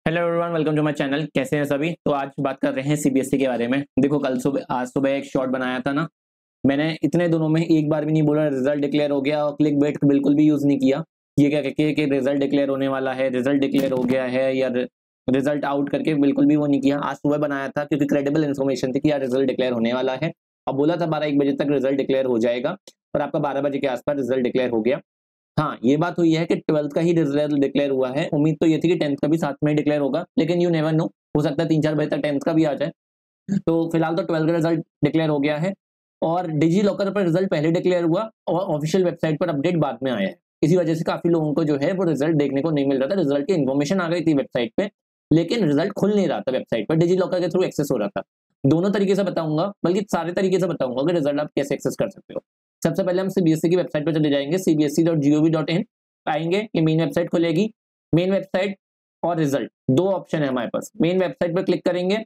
Hello everyone, welcome to my channel. कैसे हैं सभी? तो आज बात कर रहे हैं सीबीएसई के बारे में। देखो, आज सुबह एक शॉर्ट बनाया था ना, मैंने इतने दिनों में एक बार भी नहीं बोला रिजल्ट डिक्लेयर हो गया, और क्लिक बेट बिल्कुल भी यूज नहीं किया। ये क्या कहके कि रिजल्ट डिक्लेयर होने वाला है, रिजल्ट डिक्लेयर हो गया है, या रिजल्ट आउट करके बिल्कुल भी वो नहीं किया। आज सुबह बनाया था क्योंकि क्रेडिबल इन्फॉर्मेशन थी कि यार रिजल्ट डिक्लेयर होने वाला है, और बोला था 12-1 बजे तक रिजल्ट डिक्लेयर हो जाएगा, और आपका 12 बजे के आसपास रिजल्ट डिक्लेयर हो गया। हाँ, ये बात हुई है कि 12th का ही रिजल्ट डिक्लेयर हुआ है। उम्मीद तो ये थी कि 10th का भी साथ में ही डिक्लेयर होगा, लेकिन यू नेवर नो, हो सकता है 3-4 बजे तक 10th का भी आ जाए। तो फिलहाल तो 12th का रिजल्ट डिक्लेयर हो गया है, और डिजी लॉकर पर रिजल्ट पहले डिक्लेयर हुआ और ऑफिशियल वेबसाइट पर अपडेट बाद में आया है। इसी वजह से काफी लोगों को जो है वो रिजल्ट देखने को नहीं मिल रहा था। रिजल्ट की इन्फॉर्मेशन आ गई थी वेबसाइट पे, लेकिन रिजल्ट खुल नहीं रहा था वेबसाइट पर, डिजी लॉकर के थ्रू एक्सेस हो रहा था। दोनों तरीके से बताऊंगा, बल्कि सारे तरीके से बताऊंगा कि रिजल्ट आप कैसे एक्सेस कर सकते हो। सबसे पहले हम सीबीएसई की वेबसाइट पर चले जाएंगे, cbse.gov.in आएंगे। ये मेन वेबसाइट खुलेगी। मेन वेबसाइट और रिजल्ट दो ऑप्शन है हमारे पास। मेन वेबसाइट पर क्लिक करेंगे,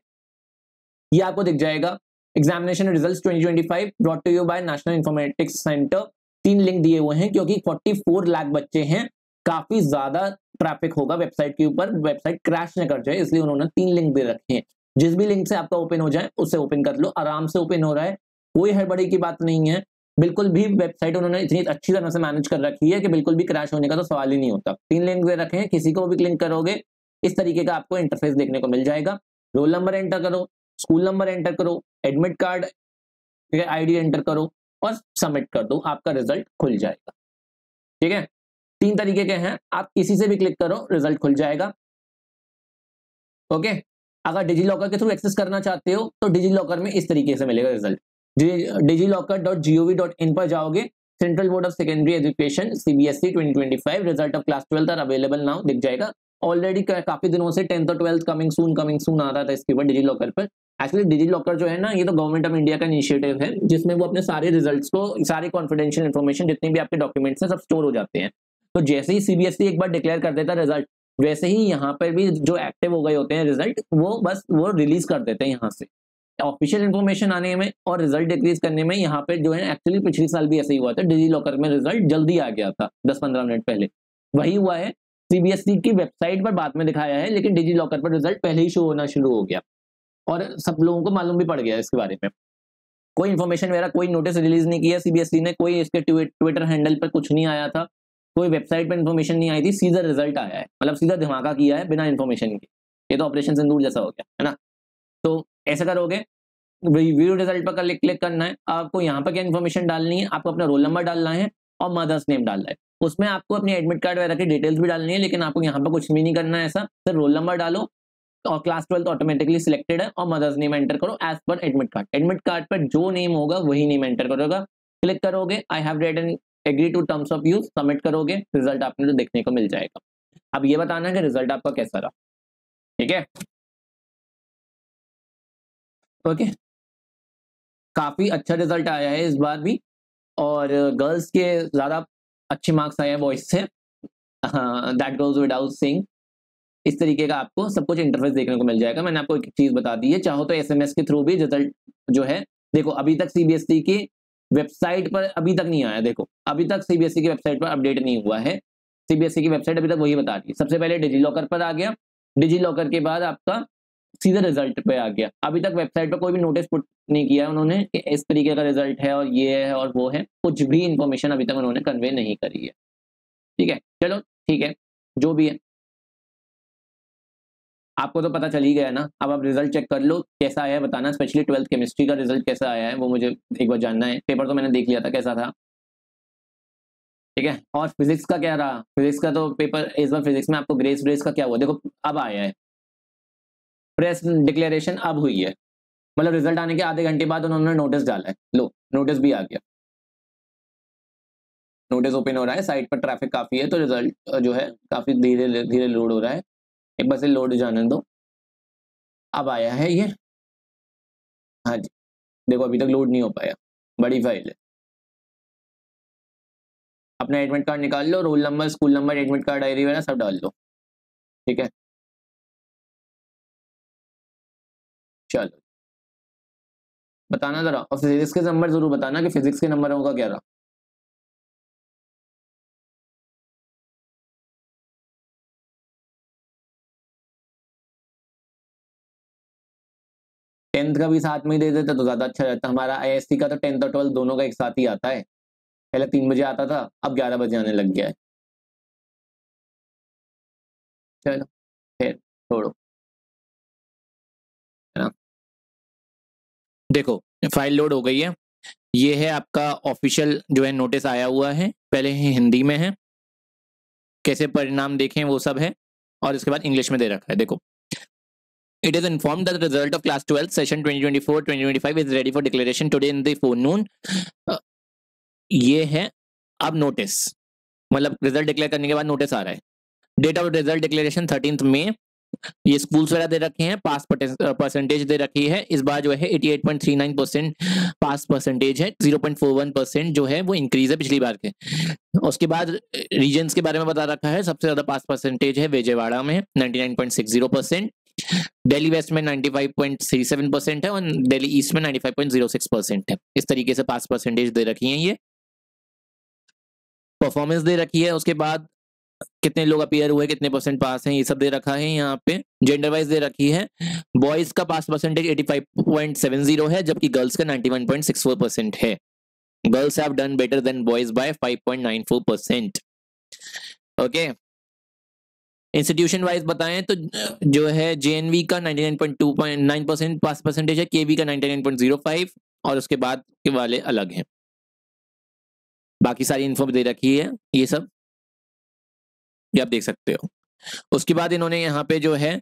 ये आपको दिख जाएगा examination results 2025 brought to you by National Informatics Centre. 3 link दिए हुए हैं क्योंकि 44 लाख बच्चे हैं, काफी ज्यादा ट्रैफिक होगा वेबसाइट के ऊपर, वेबसाइट क्रैश न कर जाए, इसलिए उन्होंने 3 लिंक दे रखे हैं। जिस भी लिंक से आपका ओपन हो जाए उससे ओपन कर लो, आराम से ओपन हो रहा है, कोई हड़बड़ी की बात नहीं है। बिल्कुल भी वेबसाइट उन्होंने इतनी अच्छी तरह से मैनेज कर रखी है कि बिल्कुल भी क्रैश होने का तो सवाल ही नहीं होता। 3 लिंक दे रखे हैं, किसी को भी क्लिक करोगे इस तरीके का आपको इंटरफेस देखने को मिल जाएगा। रोल नंबर एंटर करो, स्कूल नंबर एंटर करो, एडमिट कार्ड आईडी एंटर करो और सबमिट कर दो, आपका रिजल्ट खुल जाएगा। ठीक है, 3 तरीके के हैं, आप किसी से भी क्लिक करो रिजल्ट खुल जाएगा। ओके, अगर डिजी लॉकर के थ्रू एक्सेस करना चाहते हो तो डिजी लॉकर में इस तरीके से मिलेगा रिजल्ट। digillocker.gov.in पर जाओगे, central board of secondary education CBSE 2025 result of class 12 are available now दिख जाएगा। ऑलरेडी काफी दिनों से 10th और 12th कमिंग सून आ रहा था इसके ऊपर डिजी लॉकर पर। एक्चुअली डिजी लॉकर जो है ना, ये तो गवर्नमेंट ऑफ इंडिया का इनिशिएटिव है, जिसमें वो अपने सारे रिजल्ट्स को, सारी कॉन्फिडेंशियल इन्फॉर्मेशन जितने भी आपके डॉक्यूमेंट्स हैं सब स्टोर हो जाते हैं। तो जैसे ही सीबीएसई एक बार डिक्लेयर कर देता रिजल्ट, वैसे ही यहाँ पर भी जो एक्टिव हो गए होते हैं रिजल्ट, वो बस वो रिलीज कर देते हैं यहाँ से। ऑफिशियल इन्फॉर्मेशन आने में और रिजल्ट डिक्रीज करने में यहाँ पे जो है, एक्चुअली पिछले साल भी ऐसा ही हुआ था, डिजी लॉकर में रिजल्ट जल्दी आ गया था 10-15 मिनट पहले, वही हुआ है। सीबीएसई की वेबसाइट पर बाद में दिखाया है, लेकिन डिजी लॉकर पर रिजल्ट पहले ही शो होना शुरू हो गया, और सब लोगों को मालूम भी पड़ गया इसके बारे में। कोई इन्फॉर्मेशन वगैरह, कोई नोटिस रिलीज नहीं किया सीबीएसई ने, कोई इसके ट्विटर हैंडल पर कुछ नहीं आया था, कोई वेबसाइट पर इन्फॉर्मेशन नहीं आई थी, सीधा रिजल्ट आया है, मतलब सीधा धमाका किया है बिना इन्फॉर्मेशन के। ये तो ऑपरेशन सिंदूर जैसा हो गया है ना। तो ऐसा करोगे, व्यू रिजल्ट पर क्लिक करना है। आपको यहाँ पर क्या इन्फॉर्मेशन डालनी है, आपको अपना रोल नंबर डालना है और मदर्स नेम डालना है। उसमें आपको अपनी एडमिट कार्ड वगैरह की डिटेल्स भी डालनी है, लेकिन आपको यहाँ पर कुछ भी नहीं करना है, ऐसा सिर्फ रोल नंबर डालो और क्लास 12 ऑटोमेटिकली सिलेक्टेड है, और मदर्स नेम एंटर करो as per admit card. Admit card पर जो नेम होगा वही नेम एंटर करोगा। क्लिक करोगे, I have read and agree to terms of use, submit करोगे, रिजल्ट आपने तो देखने को मिल जाएगा। अब ये बताना है कि रिजल्ट आपका कैसा रहा। ठीक है, ओके, काफी अच्छा रिजल्ट आया है इस बार भी, और गर्ल्स के ज्यादा अच्छे मार्क्स आए हैं बॉयज से, दैट गोज विदाउट सेइंग। इस तरीके का आपको सब कुछ इंटरफेस देखने को मिल जाएगा। मैंने आपको एक चीज बता दी है, चाहो तो एसएमएस के थ्रू भी रिजल्ट जो है, देखो अभी तक सीबीएसई की वेबसाइट पर अभी तक नहीं आया। देखो अभी तक सीबीएसई की वेबसाइट पर अपडेट नहीं हुआ है। सीबीएसई की वेबसाइट अभी तक वही बता रही है, सबसे पहले डिजी लॉकर पर आ गया, डिजी लॉकर के बाद आपका सीधा रिजल्ट पे आ गया। अभी तक वेबसाइट पर कोई भी नोटिस पुट नहीं किया उन्होंने कि इस तरीके का रिजल्ट है और ये है और वो है, कुछ भी इंफॉर्मेशन अभी तक उन्होंने कन्वे नहीं करी है। ठीक है, चलो ठीक है, जो भी है आपको तो पता चल ही गया ना। अब आप रिजल्ट चेक कर लो कैसा आया है, बताना। स्पेशली 12th केमिस्ट्री का रिजल्ट कैसा आया है वो मुझे एक बार जानना है। पेपर तो मैंने देख लिया था कैसा था। ठीक है, और फिजिक्स का क्या रहा? फिजिक्स का तो पेपर इस बार फिजिक्स में आपको ग्रेस व्रेस का क्या हुआ? देखो अब आया है, प्रेस डिक्लेरेशन अब हुई है, मतलब रिजल्ट आने के आधे घंटे बाद उन्होंने नोटिस डाला है। लो नोटिस भी आ गया, नोटिस ओपन हो रहा है, साइट पर ट्रैफिक काफी है तो रिजल्ट जो है काफी धीरे धीरे लोड हो रहा है। एक बार से लोड जाने दो, अब आया है ये। हाँ जी, देखो अभी तक लोड नहीं हो पाया, बड़ी फाइल है। अपना एडमिट कार्ड निकाल लो, roll number, school number, admit card, diary वगैरह सब डाल लो। ठीक है, चलो बताना जरा, और फिजिक्स के नंबर जरूर बताना कि फिजिक्स के नंबरों का क्या रहा। 10th का भी साथ में ही दे देते तो ज्यादा अच्छा रहता। हमारा ISC का तो 10th और 12th दोनों का एक साथ ही आता है। पहले 3 बजे आता था, अब 11 बजे आने लग गया है। चलो फिर छोड़ो, है ना। देखो फाइल लोड हो गई है। ये है आपका ऑफिशियल जो है नोटिस आया हुआ है, पहले ही हिंदी में है, कैसे परिणाम देखें वो सब है, और इसके बाद इंग्लिश में दे रखा है। देखो, it is informed that the result of class 12 session 2024-2025 is ready for declaration today in the forenoon। ये है अब नोटिस, मतलब रिजल्ट डिक्लेयर करने के बाद नोटिस आ रहा है। डेट ऑफ रिजल्ट डिक्लेरेशन 13 मई। ये स्कूल्स वगैरह दे रखे हैं, पास परसेंटेज दे रखी है। इस बार जो है 88.39% पास परसेंटेज है, 0.41% जो है वो इंक्रीज है पिछली बार के। उसके बाद रीजन्स के बारे में बता रखा है। सबसे ज्यादा पास परसेंटेज है विजयवाड़ा में 99.60%, दिल्ली वेस्ट में 95.37% है, और दिल्ली ईस्ट में 95.06% है। इस तरीके से पास परसेंटेज दे रखी है। ये परफॉर्मेंस दे रखी है। उसके बाद कितने लोग अपीयर हुए, कितने परसेंट पास हैं, ये सब दे रखा है। यहाँ पे जेंडर वाइज दे रखी है। बॉयज का पास परसेंटेज 85.70 है, जबकि गर्ल्स का 91.64% है। Girls have done better than boys by 5.94%। Okay, institution wise बताएं तो जो है JNV का 99.29% पास परसेंटेज है, KV का 99.05, और उसके बाद के वाले अलग हैं। बाकी सारी इन्फो दे रखी है, ये सब ये आप देख सकते हो। उसके बाद इन्होंने यहाँ पे जो है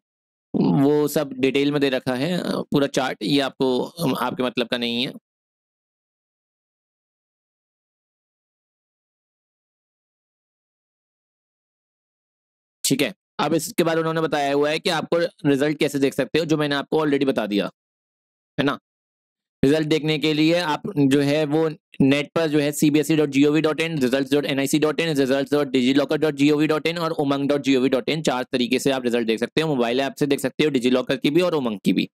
वो सब डिटेल में दे रखा है, पूरा चार्ट। ये आपको आपके मतलब का नहीं है। ठीक है, अब इसके बाद उन्होंने बताया हुआ है कि आपको रिजल्ट कैसे देख सकते हो, जो मैंने आपको ऑलरेडी बता दिया है ना। रिजल्ट देखने के लिए आप जो है वो नेट पर जो है cbse.gov.in, results.nic.in, results.digillocker.gov.in और umang.gov.in, 4 तरीके से आप रिजल्ट देख सकते हो। मोबाइल ऐप से देख सकते हो, डिजिलॉकर की भी और उमंग की भी।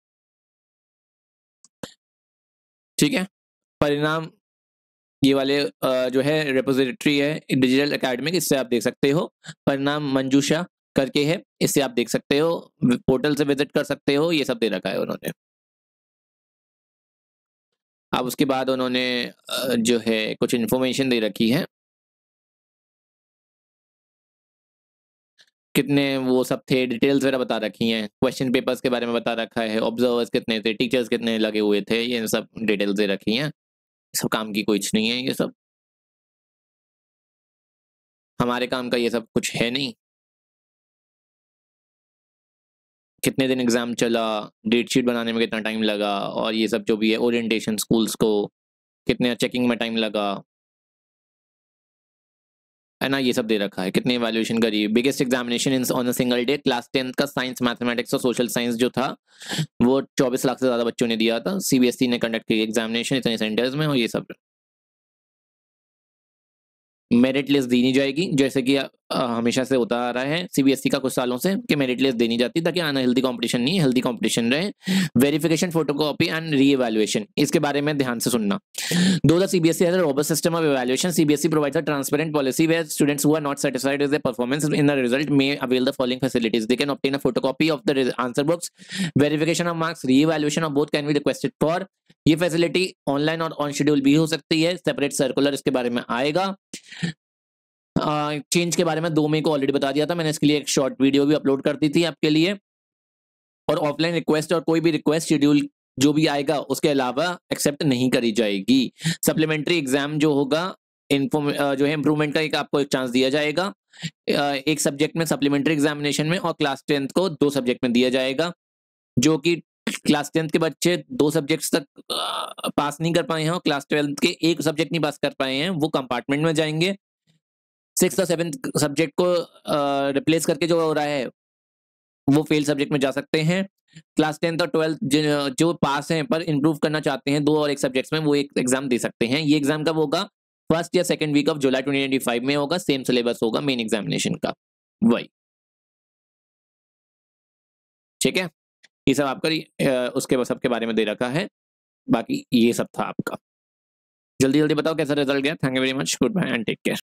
ठीक है, परिणाम ये वाले जो है रिपोजिटरी है डिजिटल एकेडमिक, इससे आप देख सकते हो। परिणाम मंजूषा करके है, इससे आप देख सकते हो, पोर्टल से विजिट कर सकते हो। ये सब दे रखा है उन्होंने। अब उसके बाद उन्होंने जो है कुछ इन्फॉर्मेशन दे रखी है, कितने वो सब थे, डिटेल्स वगैरह बता रखी हैं। क्वेश्चन पेपर्स के बारे में बता रखा है, ऑब्जर्वर्स कितने थे, टीचर्स कितने लगे हुए थे, ये सब डिटेल्स दे रखी हैं। सब काम की कुछ नहीं है, ये सब हमारे काम का ये सब कुछ है नहीं। कितने दिन एग्जाम चला, डेट शीट बनाने में कितना टाइम लगा, और ये सब जो भी है, ओरिएंटेशन स्कूल्स को कितने चेकिंग में टाइम लगा, है ना। ये सब दे रखा है, कितनी इवैल्यूएशन करी। Biggest examination in on a single day, class 10th का साइंस, मैथमेटिक्स और सोशल साइंस जो था वो 24 लाख से ज्यादा बच्चों ने दिया था। CBSE ने कंडक्ट की एग्जामिनेशन इतने सेंटर्स में, और ये सब मेरिट लिस्ट दी नहीं जाएगी, जैसे कि हमेशा से होता आ रहा है CBSE का कुछ सालों से, कि मेरिट लिस्ट देनी जाती ताकि आना हेल्दी कंपटीशन नहीं, हेल्दी कंपटीशन रहे। वेरिफिकेशन, फोटोकॉपी एंड री-इवैल्यूएशन, इसके बारे में ध्यान से सुनना। Though the CBSE has a robust system of evaluation, CBSE provides a transparent policy where students who are not satisfied with their performance in the result may avail the following facilities. They can obtain a photocopy of the answer books. Verification of marks, re-evaluation of both can be requested for. ये facility online और on schedule भी हो सकती है। Separate circular इसके बारे में आएगा। चेंज के बारे में 2 मई को ऑलरेडी बता दिया था मैंने, इसके लिए एक शॉर्ट वीडियो भी अपलोड कर दी थी आपके लिए। और ऑफलाइन रिक्वेस्ट और कोई भी रिक्वेस्ट शेड्यूल जो भी आएगा उसके अलावा एक्सेप्ट नहीं करी जाएगी। सप्लीमेंट्री एग्जाम जो होगा, जो है इम्प्रूवमेंट का आपको एक चांस दिया जाएगा, एक सब्जेक्ट में सप्लीमेंट्री एग्जामिनेशन में, और क्लास 10th को 2 सब्जेक्ट में दिया जाएगा। जो कि क्लास 10th के बच्चे 2 सब्जेक्ट्स तक पास नहीं कर पाए हैं और क्लास 12th के 1 सब्जेक्ट नहीं पास कर पाए हैं, वो कंपार्टमेंट में जाएंगे। 6th और 7th सब्जेक्ट को रिप्लेस करके जो हो रहा है वो फेल सब्जेक्ट में जा सकते हैं। क्लास 10th और 12th जो पास हैं पर इंप्रूव करना चाहते हैं 2 और 1 सब्जेक्ट्स में, वो एक एग्जाम दे सकते हैं। ये एग्जाम कब होगा? 1st या 2nd वीक ऑफ जुलाई 2025 में होगा। सेम सिलेबस होगा मेन एग्जामिनेशन का, वही। ठीक है, ये सब आपका उसके सबके बारे में दे रखा है। बाकी ये सब था आपका। जल्दी जल्दी बताओ कैसा रिजल्ट गया। Thank you very much, goodbye and take care.